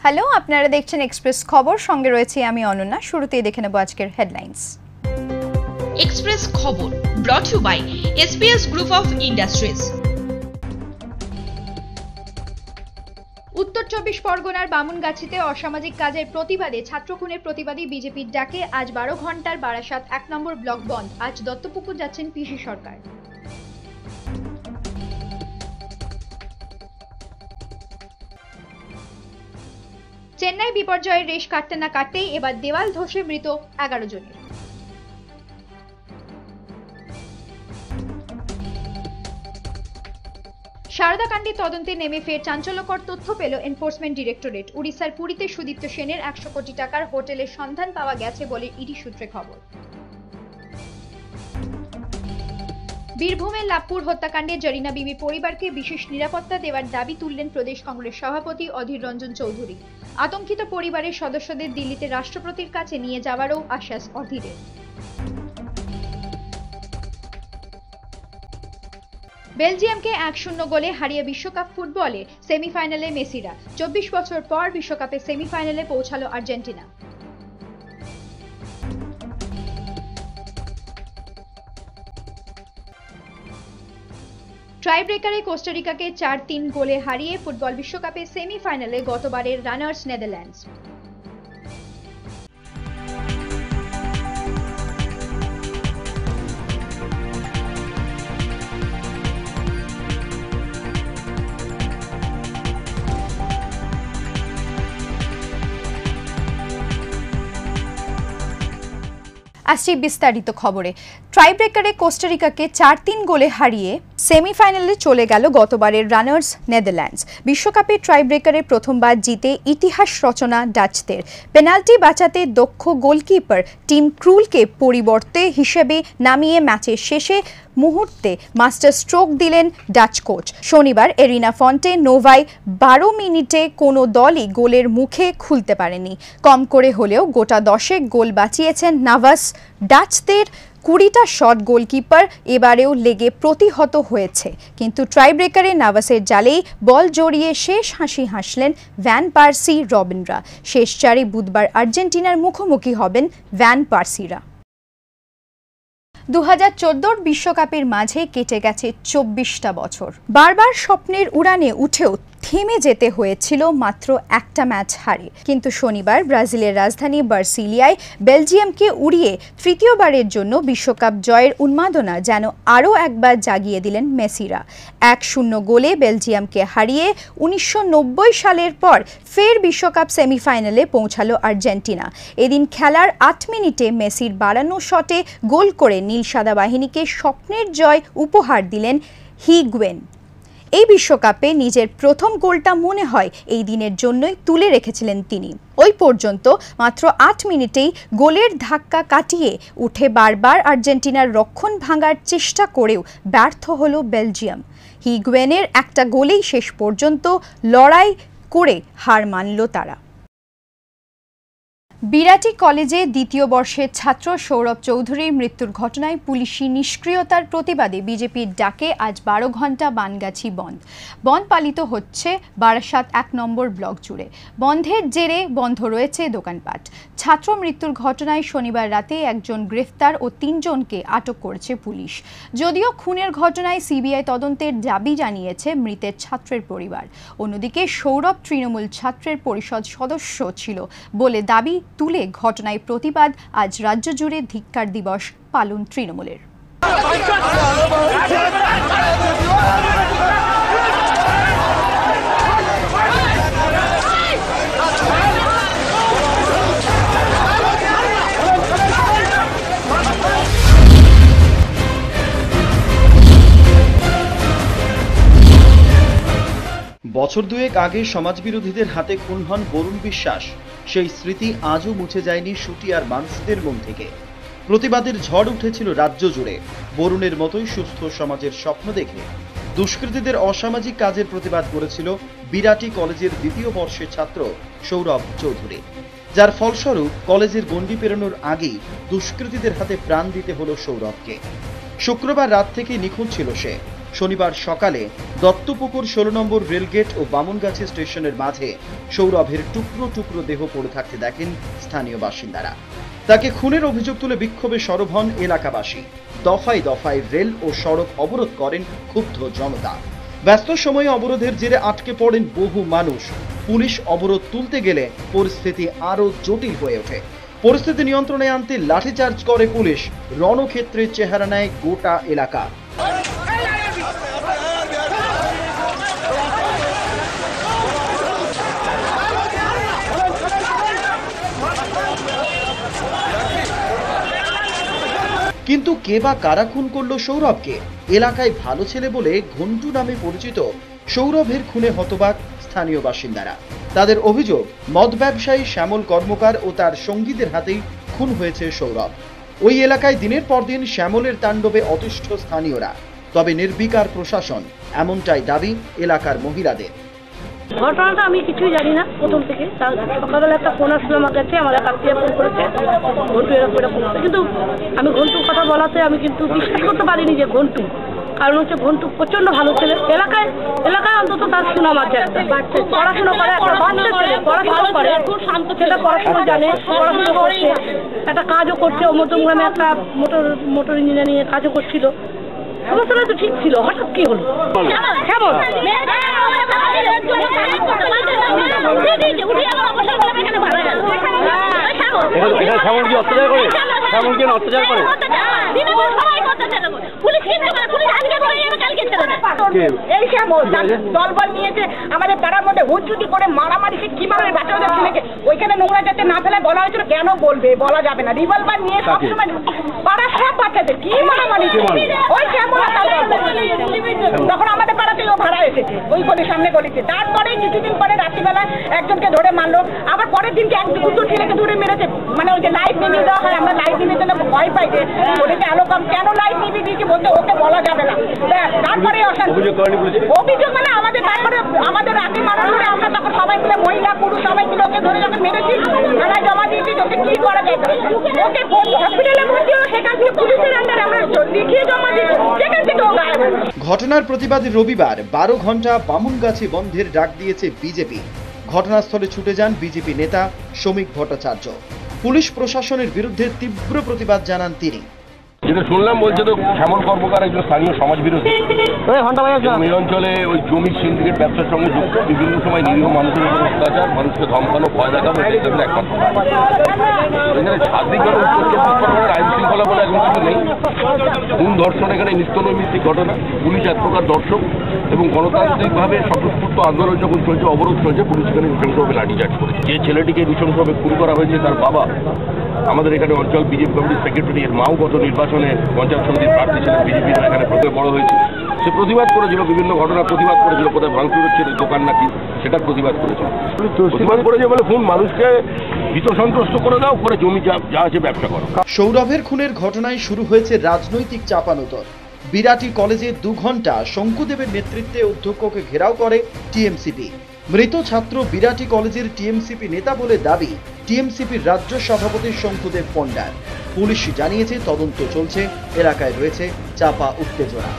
Hello, আপনারা দেখছেন express খবর, সঙ্গে রয়েছে আমি অনন্যা। শুরুতেই দেখে নেব আজকের হেডলাইন্স। এক্সপ্রেস খবর brought you by SPS group of industries. উত্তর 24 পরগনার বামুনগাছিতে অসামাজিক কাজের প্রতিবাদে ছাত্র খুনের প্রতিবাদী বিজেপির ডাকে আজ 12 ঘন্টার বারাসাত 1 নম্বর ব্লক বন্ধ। আজ দত্তপুকুর যাচ্ছেন পিসি সরকার। চেন্নাই বিপর্যয়ের রেশ কাটতে না কাটতেই এবার দেওয়াল ধসে মৃত 11 জনের। সারদা কাণ্ডে তদন্তে নেমে ফের চাঞ্চল্যকর তথ্য পেল এনফোর্সমেন্ট ডিরেক্টরেট। উড়িষ্যার পুরীতে সুদীপ্ত সেনের 100 কোটি টাকার হোটেলের সন্ধান পাওয়া গেছে বলে ইডি সূত্রে খবর। বীরভূমের লাভপুর হত্যাকাণ্ডে জরিনা বিবির পরিবারকে বিশেষ নিরাপত্তা দেওয়ার দাবি তুললেন প্রদেশ কংগ্রেস সভাপতি অধীর রঞ্জন চৌধুরী। আতঙ্কিত পরিবারের সদস্যদের দিল্লিতে রাষ্ট্রপতির কাছে নিয়ে যাওয়ারও আশ্বাস অধীরের। বেলজিয়ামকে 1-0 গোলে হারিয়ে বিশ্বকাপ ফুটবলে সেমিফাইনালে মেসিরা। 24 বছর পর বিশ্বকাপের সেমিফাইনালে পৌঁছালো আর্জেন্টিনা। ট্রাইব্রেকারে কোস্টারিকাকে 4-3 গোলে হারিয়ে ফুটবল বিশ্বকাপের সেমিফাইনালে গতবারের রানার্স নেদারল্যান্ডস। আসছি বিস্তারিত খবরে। ট্রাইব্রেকারে কোস্টারিকাকে 4-3 গোলে হারিয়ে সেমিফাইনালে চলে গেল গতবারের রানার্স নেদারল্যান্ডস। বিশ্বকাপে ট্রাইব্রেকারে প্রথমবার জিতে ইতিহাস রচনা ডাচদের। পেনাল্টি বাঁচাতে দক্ষ গোলকিপার টিম ক্রুলকে পরিবর্তে হিসেবে নামিয়ে ম্যাচের শেষে মুহূর্তে মাস্টার স্ট্রোক দিলেন ডাচ কোচ। শনিবার এরিনা ফন্টে নোভায় 12 মিনিটে কোনো দলই গোলের মুখে খুলতে পারেনি। কম করে হলেও গোটা 10 গোল বাঁচিয়েছেন নাভাস। ডাচদের 20টা শট গোলকিপার এবারেও লেগে প্রতিহত হয়েছে, কিন্তু ট্রাইব্রেকারে নাভাসের জালেই বল জড়িয়ে শেষ হাসি হাসলেন ভ্যান পার্সি রবিনরা। শেষ চারে বুধবার আর্জেন্টিনার মুখোমুখি হবেন ভ্যান পার্সিরা। 2014 বিশ্বকাপের মাঝে কেটে গেছে 24টা বছর। বারবার স্বপ্নের উড়ানে উঠেও থেমে যেতে হয়েছিল মাত্র একটা ম্যাচ হারে। কিন্তু শনিবার ব্রাজিলের রাজধানী ব্রাসিলিয়ায় বেলজিয়ামকে উড়িয়ে তৃতীয়বারের জন্য বিশ্বকাপ জয়ের উন্মাদনা যেন আরও একবার জাগিয়ে দিলেন মেসিরা। 1-0 গোলে বেলজিয়ামকে হারিয়ে 1990 সালের পর ফের বিশ্বকাপ সেমিফাইনালে পৌঁছালো আর্জেন্টিনা। এদিন খেলার 8 মিনিটে মেসির বাড়ানো শটে গোল করে নীল সাদা বাহিনীকে স্বপ্নের জয় উপহার দিলেন হিগুয়েন। এই বিশ্বকাপে নিজের প্রথম গোলটা মনে হয় এই দিনের জন্যই তুলে রেখেছিলেন তিনি। ওই পর্যন্ত মাত্র 8 মিনিটেই গোলের ধাক্কা কাটিয়ে উঠে বারবার আর্জেন্টিনার রক্ষণ ভাঙার চেষ্টা করেও ব্যর্থ হলো বেলজিয়াম। হিগুয়েনের একটা গোলেই শেষ পর্যন্ত লড়াই করে হার মানল তারা। বিরাটি কলেজে দ্বিতীয় বর্ষের ছাত্র সৌরভ চৌধুরীর মৃত্যুর ঘটনায় পুলিশি নিষ্ক্রিয়তার প্রতিবাদে বিজেপির ডাকে আজ 12 ঘন্টা বানগাছি বন্ধ। বন্ধ পালিত হচ্ছে বারাসাত 1 নম্বর ব্লক জুড়ে। বন্ধের জেরে বন্ধ রয়েছে দোকানপাট। ছাত্র মৃত্যুর ঘটনায় শনিবার রাতে একজন গ্রেফতার ও 3 জনকে আটক করেছে পুলিশ। যদিও খুনের ঘটনায় সিবিআই তদন্তের দাবি জানিয়েছে মৃতের ছাত্রের পরিবার। অন্যদিকে সৌরভ তৃণমূল ছাত্রের পরিষদ সদস্য ছিল বলে দাবি তুলে ঘটনায় প্রতিবাদ আজ রাজ্য জুড়ে ধিক্কার দিবস পালন তৃণমূলের। বছর দুয়েক আগে সমাজবিরোধীদের হাতে খুন হন বরুণ বিশ্বাস। সেই স্মৃতি আজও মুছে যায়নি শুটিয়ার মানসদের মন থেকে। প্রতিবাদের ঝড় উঠেছিল রাজ্য জুড়ে। বরুণের মতোই সুস্থ সমাজের স্বপ্ন দেখে দুষ্কৃতীদের অসামাজিক কাজের প্রতিবাদ করেছিল বিরাটি কলেজের দ্বিতীয় বর্ষের ছাত্র সৌরভ চৌধুরী, যার ফলস্বরূপ কলেজের গণ্ডি পেরোনোর আগেই দুষ্কৃতীদের হাতে প্রাণ দিতে হলো সৌরভকে। শুক্রবার রাত থেকে নিখোঁজ ছিল সে। শনিবার সকালে দত্তপুকুর 16 নম্বর রেলগেট ও বামুনগাছি স্টেশনের মাঝে সৌরভের টুকরো টুকরো দেহ পড়ে থাকতে দেখেন স্থানীয় বাসিন্দারা। তাকে খুনের অভিযোগ তুলে বিক্ষোভে সরব হন এলাকাবাসী। দফায় দফায় রেল ও সড়ক অবরোধ করেন ক্ষুব্ধ জনতা। ব্যস্ত সময়ে অবরোধের জেরে আটকে পড়েন বহু মানুষ। পুলিশ অবরোধ তুলতে গেলে পরিস্থিতি আরো জটিল হয়ে ওঠে। পরিস্থিতি নিয়ন্ত্রণে আনতে লাঠিচার্জ করে পুলিশ। রণক্ষেত্রের চেহারা নেয় গোটা এলাকা। কিন্তু কে বা কারা খুন করলো সৌরভকে? এলাকায় ভালো ছেলে বলে ঘন্টু নামে পরিচিত সৌরভের খুনে হতবাক স্থানীয় বাসিন্দারা। তাদের অভিযোগ, মদ ব্যবসায়ী শ্যামল কর্মকার ও তার সঙ্গীদের হাতেই খুন হয়েছে সৌরভ। ওই এলাকায় দিনের পর দিন শ্যামলের তাণ্ডবে অতিষ্ঠ স্থানীয়রা, তবে নির্বিকার প্রশাসন, এমনটাই দাবি এলাকার মহিলাদের। ঘটনাটা আমি কিছুই জানি না প্রথম থেকে। সকালবেলা একটা ফোন আসলো আমার কাছে, আমার এক আত্মীয় ফোন করেছে ঘন্টু এরকম এরকম, কিন্তু আমি ঘন্টুর কথা বলাতে আমি কিন্তু বিশ্বাস করতে পারিনি যে ঘন্টু। কারণ হচ্ছে ঘন্টু প্রচন্ড ভালো ছেলে, এলাকায় অন্তত তার সুনাম আছে। পড়াশোনা করে, একটা বাচ্চা ছেলে পড়াশোনা করে, খুব শান্ত ছেলে, পড়াশোনা জানে, পড়াশোনা করছে, একটা কাজও করছে। ও মধ্যমগ্রামে একটা মোটর ইঞ্জিনিয়ারিং এর কাজও করছিল। সমস্যাটা তো ঠিক ছিল, হঠাৎ কি হলো? এই শ্যামল দলবল নিয়েছে আমাদের পাড়ার মধ্যে হুজ্জুতি করে মারামারি। সে কিভাবে বাচ্চাদের ছেলেকে ওইখানে নোংরা যাতে না ফেলে বলা হয়েছিল, কেন বলবে, বলা যাবে না। রিভলভার নিয়ে সবসময় পাড়ার সব বাচ্চাদের কি মারামারি, ওই শ্যামল। তখন আমাদের পাড়াতেই ও ভাড়া এসেছে ওই গলির সামনে গলিতে। তারপরে কিছুদিন পরে রাত্রিবেলা একজনকে ধরে মারলো, আবার পরের দিনকে এক দুটো ছেলেকে ধরে মেরেছে। মানে ওই যে লাইট নিভিয়ে দেওয়া হয়, আমরা লাইট নিভিয়ে জন্য ভয় পাই যে বলেছে আলো কম, কেন লাইট নিভিয়ে দিয়েছি বলতে ওকে বলা যাবে না। তারপরে অভিযোগ মানে আমাদের, তারপরে আমাদের রাতে মারার পরে আমরা তখন সবাই মিলে, মহিলা পুরুষ সবাই মিলে ওকে ধরে যখন মেরেছি থানায় জমা দিয়েছি। ওকে কি করা যায়, ওকে হসপিটালে ভর্তি হলো, সেখান থেকে পুলিশের আন্ডারে আমরা লিখিয়ে জমা দিয়েছি, সেখান থেকে ও গায়েব। ঘটনার প্রতিবাদে রবিবার 12 ঘন্টা বামুনগাছি বন্ধের ডাক দিয়েছে বিজেপি। ঘটনাস্থলে ছুটে যান বিজেপি নেতা শ্রমিক ভট্টাচার্য। পুলিশ প্রশাসনের বিরুদ্ধে তীব্র প্রতিবাদ জানান তিনি। যেটা শুনলাম বলছে তো শ্যামল কর্মকার একজন স্থানীয় সমাজ বিরোধী, এই অঞ্চলে ওই জমির সিন্ডিকেট ব্যবসার সঙ্গে যুক্ত, বিভিন্ন সময় নিরীহ মানুষের উপর অত্যাচার, মানুষকে ধমকানো, ভয় দেখানো, এখানে একমাত্র এখানে সার্বিকভাবে উত্তর চব্বিশ পরগনার আইন শৃঙ্খলা বলে এখন কিছু নেই। খুন ধর্ষণ এখানে নিত্যনৈমিত্তিক ঘটনা। পুলিশ এক প্রকার দর্শক এবং গণতান্ত্রিকভাবে স্বতঃস্ফূর্ত আন্দোলন যখন চলছে, অবরোধ চলছে, পুলিশ এখানে নৃশংসভাবে লাঠিচার্জ করেছে। যে ছেলেটিকে নৃশংসভাবে খুন করা হয়েছে তার বাবা আমাদের এখানে অঞ্চল বিজেপি কমিটির সেক্রেটারি, এর মাও গত নির্বাচনে পঞ্চায়েত সমিতির প্রার্থী ছিলেন, বিজেপির এখানে প্রথমে বড় হয়েছে। সে প্রতিবাদ করেছিল, বিভিন্ন ঘটনার প্রতিবাদ করেছিল, কোথায় ভাঙচুর হচ্ছে দোকান নাকি, সেটার প্রতিবাদ করেছিল। প্রতিবাদ করেছে বলে ফোন মানুষকে ভীত সন্ত্রস্ত করে দাও, করে জমি যা আছে ব্যবসা করো। সৌরভের খুনের ঘটনায় শুরু হয়েছে রাজনৈতিক চাপানোতর। বিরাটি কলেজে 2 ঘন্টা শঙ্কুদেবের নেতৃত্বে অধ্যক্ষকে ঘেরাও করে টিএমসিপি। মৃত ছাত্র বিরাটি কলেজের টিএমসিপি নেতা বলে দাবি টিএমসিপির রাজ্য সভাপতি শঙ্কুদেব পণ্ডার। পুলিশ জানিয়েছে তদন্ত চলছে, এলাকায় রয়েছে চাপা উত্তেজনা।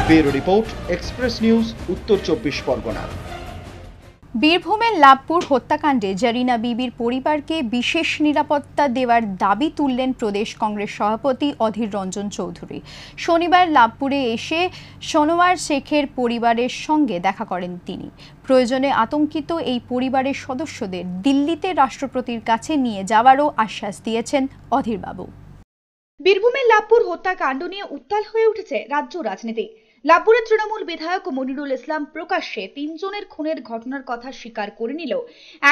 ব্যুরো রিপোর্ট, এক্সপ্রেস নিউজ, উত্তর 24 পরগনা। বীরভূমের লাভপুর হত্যাকাণ্ডে জারিনা বিবির পরিবারকে বিশেষ নিরাপত্তা দেওয়ার দাবি তুললেন প্রদেশ কংগ্রেস সভাপতি অধীর রঞ্জন চৌধুরী। শনিবার লাভপুরে এসে সোনোয়ার শেখের পরিবারের সঙ্গে দেখা করেন তিনি। প্রয়োজনে আতঙ্কিত এই পরিবারের সদস্যদের দিল্লিতে রাষ্ট্রপতির কাছে নিয়ে যাওয়ারও আশ্বাস দিয়েছেন অধীরবাবু। বীরভূমের লাভপুর হত্যাকাণ্ড নিয়ে উত্তাল হয়ে উঠেছে রাজ্য রাজনীতি। লাভপুরের তৃণমূল বিধায়ক মনিরুল ইসলাম প্রকাশ্যে 3 জনের খুনের ঘটনার কথা স্বীকার করে নিলেও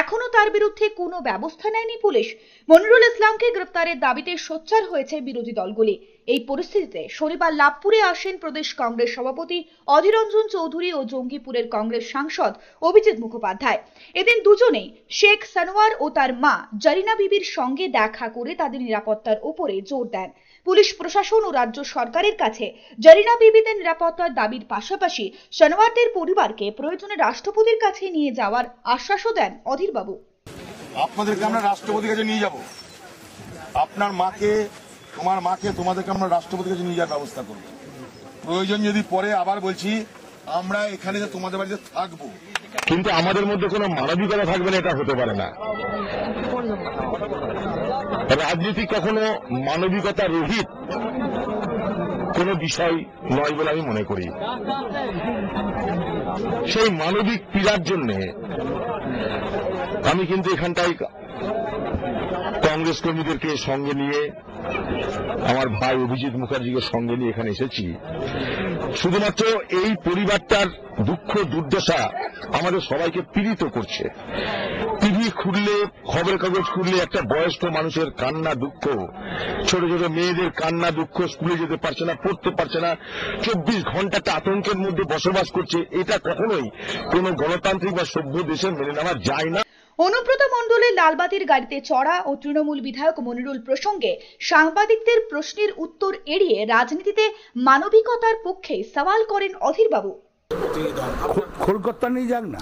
এখনো তার বিরুদ্ধে কোনো ব্যবস্থা নেয়নি পুলিশ। মনিরুল ইসলামকে গ্রেফতারের দাবিতে সোচ্চার হয়েছে বিরোধী দলগুলি। এই পরিস্থিতিতে শনিবার লাভপুরে আসেন প্রদেশ কংগ্রেস সভাপতি অধীর রঞ্জন চৌধুরী ও জঙ্গিপুরের কংগ্রেস সাংসদ অভিজিৎ মুখোপাধ্যায়। এদিন দুজনেই শেখ সানোয়ার ও তার মা জারিনা বিবির সঙ্গে দেখা করে তাদের নিরাপত্তার উপরে জোর দেন। পুলিশ প্রশাসন ও রাজ্য সরকারের কাছে জারিনা বিবিদের নিরাপত্তার দাবির পাশাপাশি সানোয়ারদের পরিবারকে প্রয়োজনে রাষ্ট্রপতির কাছে নিয়ে যাওয়ার আশ্বাসও দেন অধীরবাবু। আপনাদেরকে আমরা রাষ্ট্রপতির কাছে নিয়ে যাব, আপনার মাকে, তোমার মাকে, তোমাদেরকে আমরা রাষ্ট্রপতির কাছে নিয়ে যাওয়ার ব্যবস্থা করব। প্রয়োজন যদি পরে আবার বলছি, আমরা এখানে তোমাদের বাড়িতে থাকবো, কিন্তু আমাদের মধ্যে কোনো মানবিকতা থাকবে না, এটা হতে পারে না। রাজনীতি কখনো মানবিকতা রহিত কোনো বিষয় নয় বলে আমি মনে করি। সেই মানবিক পীড়ার জন্য আমি কিন্তু এখানটায় কংগ্রেস কর্মীদেরকে সঙ্গে নিয়ে, আমার ভাই অভিজিৎ মুখার্জিকে সঙ্গে নিয়ে এখানে এসেছি। শুধুমাত্র এই পরিবারটার দুঃখ দুর্দশা আমাদের সবাইকে পীড়িত করছে। টিভি খুললে, খবরের কাগজ খুললে একটা বয়স্ক মানুষের কান্না দুঃখ, ছোট ছোট মেয়েদের কান্না দুঃখ, স্কুলে যেতে পারছে না, পড়তে পারছে না, 24 ঘন্টাটা আতঙ্কের মধ্যে বসবাস করছে। এটা কখনোই কোনো গণতান্ত্রিক বা সভ্য দেশে মেনে নেওয়া যায় না। অনুব্রত মণ্ডলের লালবাতির গাড়িতে চড়া ও তৃণমূল বিধায়ক মনিরুল প্রসঙ্গে সাংবাদিকদের প্রশ্নের উত্তর এড়িয়ে রাজনীতিতে মানবিকতার পক্ষে সওয়াল করেন অধীরবাবু। কলকাতা নিয়ে যাক না,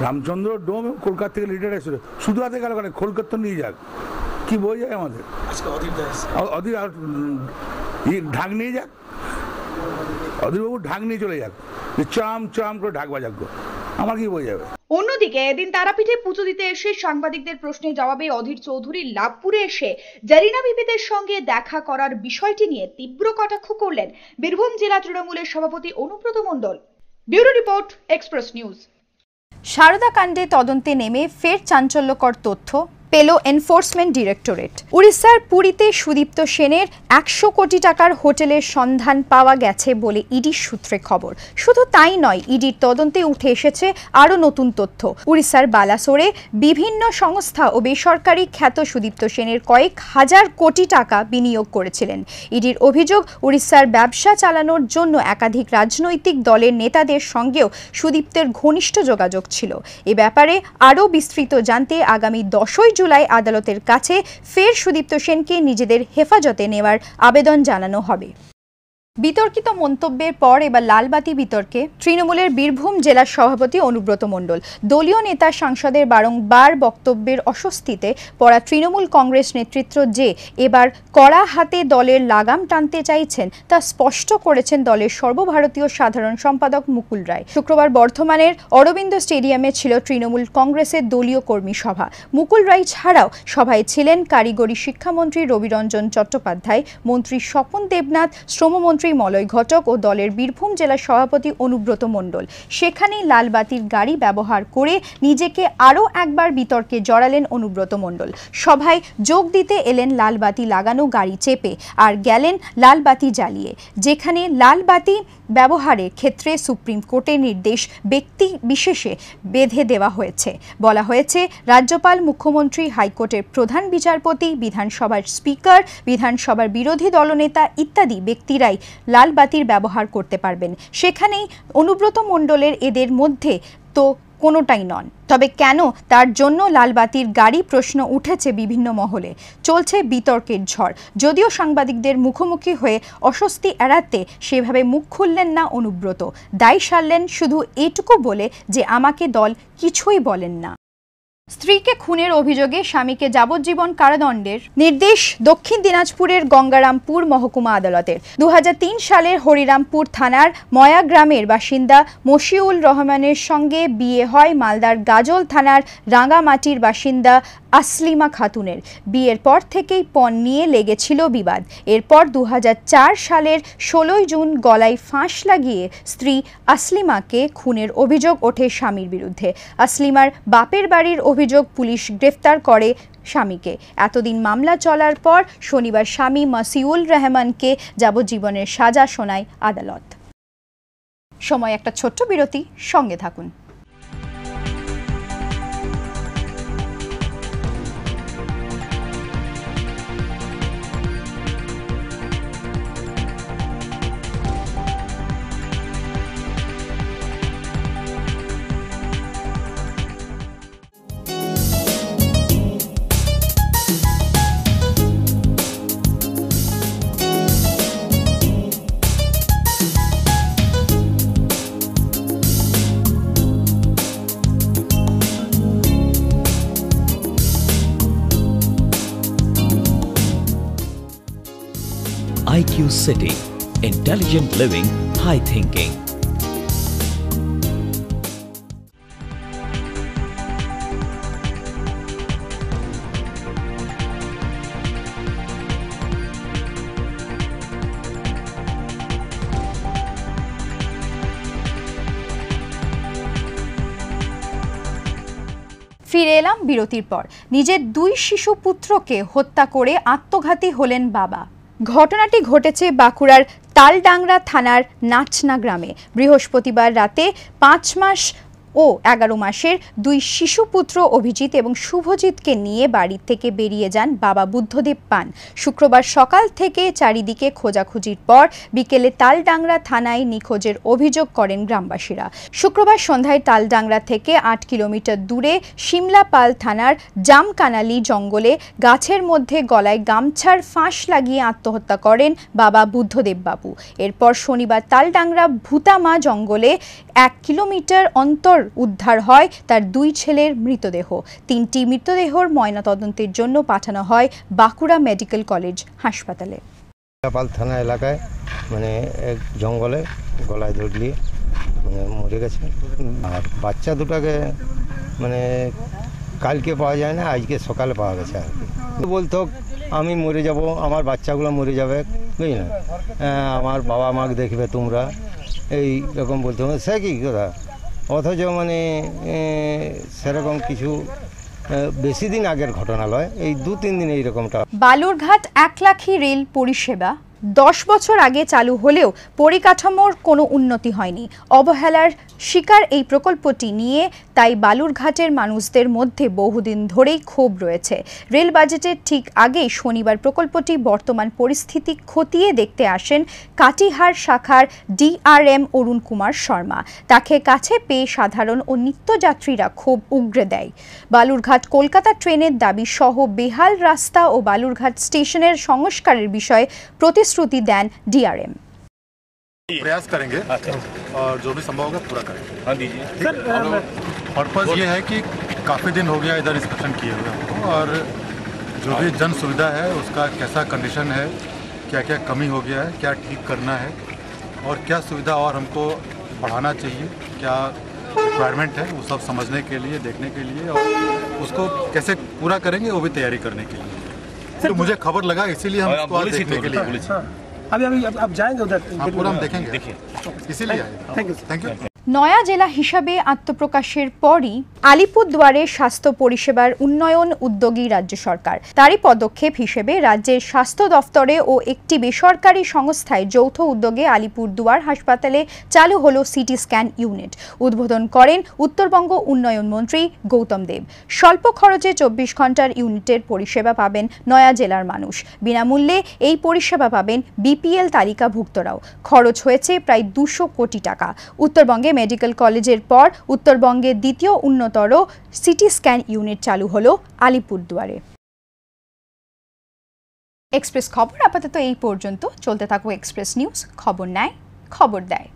রামচন্দ্র ডোম কলকাতা থেকে লিডার এসেছিল, শুধু হাতে গেল কেন, কলকাতা নিয়ে যাক, কি বই যায় আমাদের। অধীর ঢাক নিয়ে যাক, অধীরবাবু ঢাক নিয়ে চলে যাক, চাম চাম করে ঢাক বাজাক, আমার কি বই যাবে। অন্যদিকে এদিন তারাপীঠে পুজো দিতে এসে সাংবাদিকদের প্রশ্নের জবাবে অধীর চৌধুরী লাভপুরে এসে জারিনা বিবিদের সঙ্গে দেখা করার বিষয়টি নিয়ে তীব্র কটাক্ষ করলেন বীরভূম জেলা তৃণমূলের সভাপতি Anubrata Mondal. Bureau report, express news. Saradha কাণ্ডে তদন্তে নেমে ফের চাঞ্চল্যকর তথ্য পেল এনফোর্সমেন্ট ডিরেক্টরেট। উড়িষ্যার পুরীতে সুদীপ্ত সেনের 100 কোটি টাকার হোটেলের সন্ধান পাওয়া গেছে বলে ইডির সূত্রে খবর। শুধু তাই নয়, ইডির তদন্তে উঠে এসেছে আরও নতুন তথ্য। উড়িষ্যার বালাসোরে বিভিন্ন সংস্থা ও বেসরকারি খ্যাত সুদীপ্ত সেনের কয়েক হাজার কোটি টাকা বিনিয়োগ করেছিলেন। ইডির অভিযোগ, উড়িষ্যার ব্যবসা চালানোর জন্য একাধিক রাজনৈতিক দলের নেতাদের সঙ্গেও সুদীপ্তের ঘনিষ্ঠ যোগাযোগ ছিল। এ ব্যাপারে আরও বিস্তৃত জানতে আগামী 10 জুলাই আদালতের কাছে ফের সুদীপ্ত সেনকে নিজেদের হেফাজতে নেওয়ার আবেদন জানানো হবে। বিতর্কিত মন্তব্যের পর এবার লালবাতি বিতর্কে তৃণমূলের বীরভূম জেলার সভাপতি অনুব্রত মণ্ডল। দলীয় নেতা সাংসদের বারংবার বক্তব্যের অস্বস্তিতে পড়া তৃণমূল কংগ্রেস নেতৃত্ব যে এবার কড়া হাতে দলের লাগাম টানতে চাইছেন তা স্পষ্ট করেছেন দলের সর্বভারতীয় সাধারণ সম্পাদক মুকুল রায়। শুক্রবার বর্ধমানের অরবিন্দ স্টেডিয়ামে ছিল তৃণমূল কংগ্রেসের দলীয় কর্মী সভা। মুকুল রায় ছাড়াও সভায় ছিলেন কারিগরি শিক্ষামন্ত্রী রবিরঞ্জন চট্টোপাধ্যায়, মন্ত্রী স্বপন দেবনাথ, শ্রমমন্ত্রী মলয় ঘটক ও দলের বীরভূম জেলা সভাপতি অনুব্রত মণ্ডল। সেখানেই লালবাতির গাড়ি ব্যবহার করে নিজেকে আরও একবার বিতর্কে জড়ালেন অনুব্রত মণ্ডল। সভায় যোগ দিতে এলেন লালবাতি লাগানো গাড়ি চেপে, আর গেলেন লালবাতি জ্বালিয়ে। যেখানে লালবাতি ব্যবহারের ক্ষেত্রে সুপ্রিম কোর্টের নির্দেশ ব্যক্তি বিশেষে বেঁধে দেওয়া হয়েছে। বলা হয়েছে, রাজ্যপাল, মুখ্যমন্ত্রী, হাইকোর্টের প্রধান বিচারপতি, বিধানসভার স্পিকার, বিধানসভার বিরোধী দলনেতা ইত্যাদি ব্যক্তিরাই লালবাতির ব্যবহার করতে পারবেন। সেখানেই অনুব্রত মণ্ডলের এদের মধ্যে তো কোনোটাই নন। তবে কেন তার জন্য লালবাতির গাড়ি প্রশ্ন উঠেছে বিভিন্ন মহলে। চলছে বিতর্কের ঝড়। যদিও সাংবাদিকদের মুখোমুখি হয়ে অস্বস্তি এড়াতে সেভাবে মুখ খুললেন না অনুব্রত। দায় সারলেন শুধু এটুকু বলে যে আমাকে দল কিছুই বলেন না। স্ত্রীকে খুনের অভিযোগে স্বামীকে যাবজ্জীবন কারাদণ্ডের নির্দেশ দক্ষিণ দিনাজপুরের গঙ্গারামপুর মহকুমা আদালতের। 2003 সালের হরিরামপুর থানার ময়া গ্রামের বাসিন্দা মশিউল রহমানের সঙ্গে বিয়ে হয় মালদার গাজল থানার রাঙ্গামাটির বাসিন্দা আসলিমা খাতুনের। বিয়ের পর থেকেই পণ নিয়ে লেগেছিল বিবাদ। এরপর 2004 সালের 16 জুন গলায় ফাঁস লাগিয়ে স্ত্রী আসলিমাকে খুনের অভিযোগ ওঠে স্বামীর বিরুদ্ধে। আসলিমার বাপের বাড়ির অভিযোগ, পুলিশ গ্রেফতার করে স্বামীকে। এতদিন মামলা চলার পর শনিবার স্বামী মশিউল রহমানকে যাবজ্জীবনের সাজা শোনায় আদালত। সময় একটা ছোট্ট বিরতি, সঙ্গে থাকুন। City. Intelligent living, high thinking. ফিরে এলাম বিরতির পর। নিজের 2 শিশু পুত্রকে হত্যা করে আত্মঘাতী হলেন বাবা। ঘটনাটি ঘটেছে বাঁকুড়ার তালডাংরা থানার নাচনা গ্রামে। বৃহস্পতিবার রাতে 5 মাস ও 11 মাসের 2 শিশুপুত্র অভিজিৎ এবং শুভজিৎকে নিয়ে বাড়ি থেকে বেরিয়ে যান বাবা বুদ্ধদেব পান। শুক্রবার সকাল থেকে চারিদিকে খোঁজাখুঁজির পর বিকেলে তালডাংরা থানায় নিখোঁজের অভিযোগ করেন গ্রামবাসীরা। শুক্রবার সন্ধ্যায় তালডাংরা থেকে 8 কিলোমিটার দূরে শিমলাপাল থানার জামকানালি জঙ্গলে গাছের মধ্যে গলায় গামছার ফাঁস লাগিয়ে আত্মহত্যা করেন বাবা বুদ্ধদেব বাবু। এরপর শনিবার তালডাংরা ভূতামা জঙ্গলে 1 কিলোমিটার অন্তর উদ্ধার হয় তার 2 ছেলের মৃতদেহ। 3টি মৃতদেহর ময়নাতদন্তের জন্য পাঠানো হয় বাঁকুড়া মেডিকেল কলেজ হাসপাতালে। শিমলাপাল থানা এলাকায় মানে এক জঙ্গলে গলায় দড়ি দিয়ে মানে মরে গেছে। আর বাচ্চা দুটাকে মানে কালকে পাওয়া যায় না, আজকে সকালে পাওয়া গেছে আর কি। বলতো আমি মরে যাব, আমার বাচ্চাগুলো মরে যাবে, বুঝলি না, আমার বাবা মাকে দেখবে তোমরা, এই রকম বলতে হবে। সে কি কথা, অথচ মানে সেরকম কিছু বেশি দিন আগের ঘটনা নয়, এই 2-3 দিন এইরকমটা। বালুরঘাট 1 লাখি রেল পরিষেবা 10 বছর আগে চালু হলেও পরিকাঠামোর কোনো উন্নতি হয়নি। অবহেলার শিকার এই প্রকল্পটি নিয়ে তাই বালুরঘাটের মানুষদের মধ্যে বহুদিন ধরেই ক্ষোভ রয়েছে। রেল বাজেটের ঠিক আগেই শনিবার প্রকল্পটি বর্তমান পরিস্থিতি খতিয়ে দেখতে আসেন কাটিহার শাখার ডিআরএম অরুণ কুমার শর্মা। তাকে কাছে পেয়ে সাধারণ ও নিত্যযাত্রীরা ক্ষোভ উগরে দেয়। বালুরঘাট কলকাতা ট্রেনের দাবি সহ বেহাল রাস্তা ও বালুরঘাট স্টেশনের সংস্কারের বিষয়ে প্রতিশ্রুতি দেন ডিআরএম। प्रयास करेंगे और जो भी संभव होगा पूरा करेंगे। हाँ दीजिए सर। पर्पज़ ये है कि काफ़ी दिन हो गया इधर इंस्पेक्शन किए हुए हमको, और जो भी जन सुविधा है उसका कैसा कंडीशन है, क्या क्या कमी हो गया है, क्या ठीक करना है, और क्या सुविधा और हमको बढ़ाना चाहिए, क्या रिक्वायरमेंट है, वो सब समझने के लिए, देखने के लिए, और उसको कैसे पूरा करेंगे वो भी तैयारी करने के लिए। तो मुझे खबर लगा इसीलिए हम इसको आज देखने के लिए अभी अब जाएंगे उधर, पूरा हम देखेंगे, इसीलिए थैंक यू। নয়া জেলা হিসাবে আত্মপ্রকাশের পরই আলিপুরদুয়ারে স্বাস্থ্য পরিষেবার উন্নয়ন উদ্যোগী রাজ্য সরকার। তারই পদক্ষেপ হিসেবে রাজ্যের স্বাস্থ্য দফতরে ও একটি বেসরকারি সংস্থায় যৌথ উদ্যোগে আলিপুরদুয়ার হাসপাতালে চালু হলো সিটি স্ক্যান ইউনিট। উদ্বোধন করেন উত্তরবঙ্গ উন্নয়ন মন্ত্রী গৌতম দেব। স্বল্প খরচে 24 ঘন্টার ইউনিটের পরিষেবা পাবেন নয়া জেলার মানুষ। বিনামূল্যে এই পরিষেবা পাবেন বিপিএল তালিকাভুক্তরাও। খরচ হয়েছে প্রায় 200 কোটি টাকা। উত্তরবঙ্গে মেডিকেল কলেজের পর উত্তরবঙ্গে দ্বিতীয় উন্নতর সিটি স্ক্যান ইউনিট চালু হলো আলিপুরদুয়ারে। এক্সপ্রেস খবর আপাতত এই পর্যন্ত। চলতে থাকুক এক্সপ্রেস নিউজ, খবর নেয়, খবর দেয়।